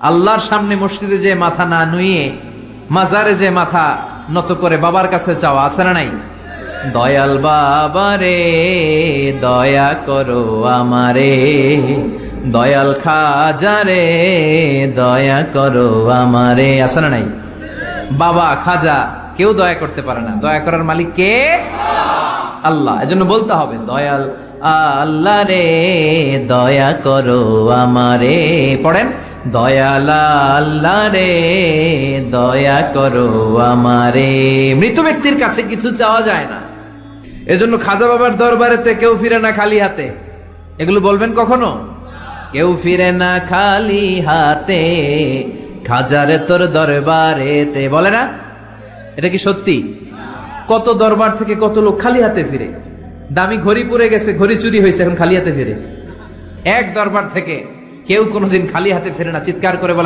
আল্লাহর সামনে মসজিদে যে মাথা না নুয়ে মাজারে যে মাথা নত করে বাবার কাছে চাওয়া আছে না নাই? দয়াল বাবা রে দয়া করো আমারে, দয়াল খাজা রে দয়া করো আমারে, আছে না নাই? বাবা খাজা কেউ দয়া করতে পারে না, দয়া করার মালিক কে? আল্লাহ। এজন্য বলতে হবে দয়াল আল্লাহ রে দয়া করো আমারে। পড়েন, দয়াল আল্লাহ রে দয়া করো আমারে। মৃত ব্যক্তির কাছে কিছু চাওয়া যায় না, এজন্য খাজা বাবার দরবারেতে কেউ ফিরে না খালি হাতে। এগুলো বলবেন কখনো? কেউ ফিরে না খালি হাতে, খাজারে তোর দরবারেতে, বলে না? এটা কি সত্যি? কত দরবার থেকে কত লোক খালি হাতে ফিরে। দামি ঘড়ি পরে গেছে, ঘড়ি চুরি হয়েছে, এখন খালি হাতে ফিরে। এক দরবার থেকে কেউ কোনোদিন খালি হাতে ফিরে না। চিৎকার করে বলে